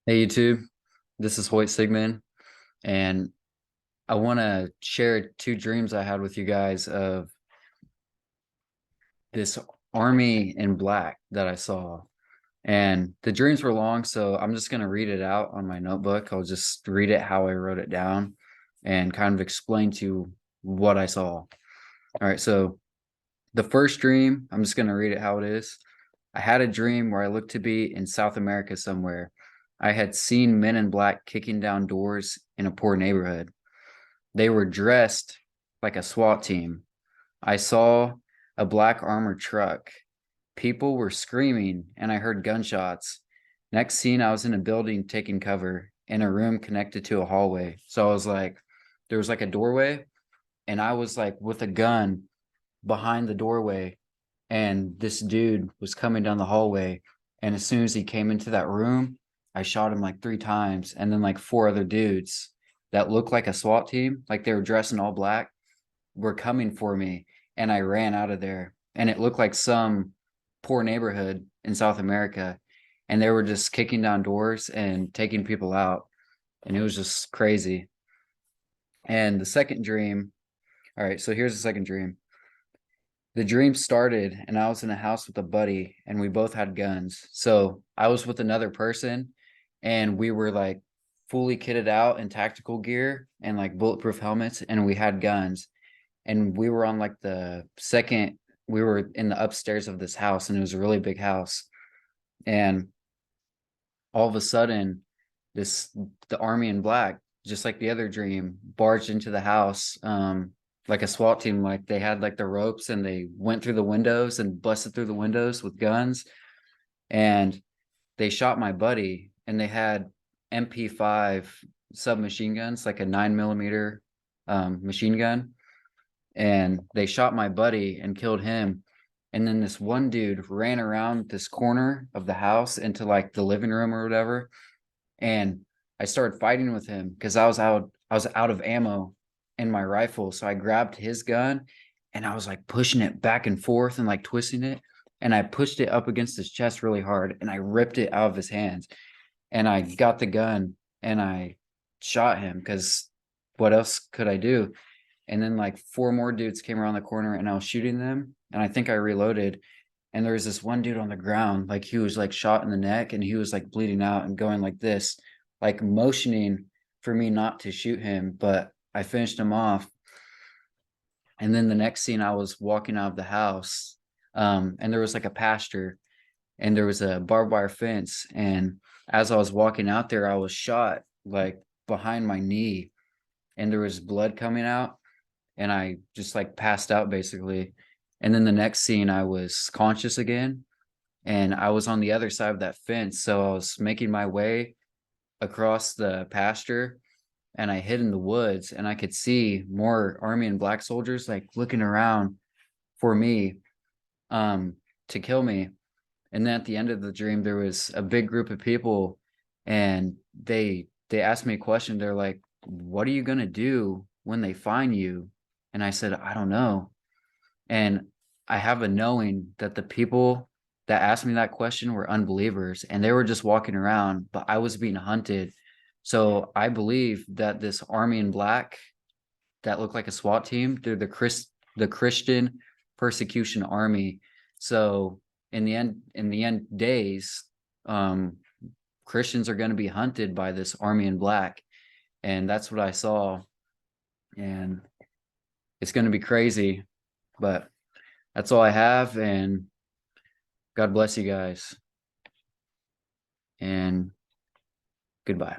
Hey YouTube, this is Hoyt Sigmund, and I want to share two dreams I had with you guys of this army in black that I saw. And the dreams were long, so I'm just going to read it out on my notebook. I'll just read it how I wrote it down and kind of explain to you what I saw. All right, so the first dream, I'm just going to read it how it is. I had a dream where I looked to be in South America somewhere. I had seen men in black kicking down doors in a poor neighborhood. They were dressed like a SWAT team. I saw a black armored truck. People were screaming, and I heard gunshots. Next scene, I was in a building taking cover in a room connected to a hallway. So I was like, there was like a doorway, and I was like with a gun behind the doorway, and this dude was coming down the hallway. And as soon as he came into that room, I shot him like 3 times, and then like four other dudes that looked like a SWAT team, like they were dressed in all black, were coming for me, and I ran out of there. And it looked like some poor neighborhood in South America, and they were just kicking down doors and taking people out, and it was just crazy. And the second dream, all right, so here's the second dream. The dream started, and I was in a house with a buddy, and we both had guns. So I was with another person, and we were like fully kitted out in tactical gear and like bulletproof helmets, and we had guns. And we were on like the second, we were in the upstairs of this house, and it was a really big house. And all of a sudden, this the army in black, just like the other dream, barged into the house, like a SWAT team. Like they had like the ropes, and they went through the windows and busted through the windows with guns, and they shot my buddy, and they had MP5 submachine guns, like a 9mm machine gun, and they shot my buddy and killed him. And then this one dude ran around this corner of the house into like the living room or whatever, and I started fighting with him because I was out of ammo in my rifle. So I grabbed his gun, and I was like pushing it back and forth and like twisting it, and I pushed it up against his chest really hard, and I ripped it out of his hands, and I got the gun, and I shot him because what else could I do? And then like four more dudes came around the corner, and I was shooting them, and I think I reloaded, and there was this one dude on the ground, like he was like shot in the neck, and he was like bleeding out and going like this, like motioning for me not to shoot him, but I finished him off. And then the next scene, I was walking out of the house, and there was like a pasture, and there was a barbed wire fence, and as I was walking out there, I was shot like behind my knee, and there was blood coming out, and I just like passed out basically. And then the next scene, I was conscious again, and I was on the other side of that fence. So I was making my way across the pasture, and I hid in the woods, and I could see more army and black soldiers like looking around for me, um, to kill me. And then at the end of the dream, there was a big group of people, and they asked me a question. They're like, "What are you gonna do when they find you?" And I said, "I don't know." And I have a knowing that the people that asked me that question were unbelievers, and they were just walking around, but I was being hunted. So I believe that this army in black that looked like a SWAT team, they're the Christian persecution army. So in the end days, um, Christians are going to be hunted by this army in black. And that's what I saw. And it's going to be crazy, but that's all I have. And God bless you guys. And goodbye.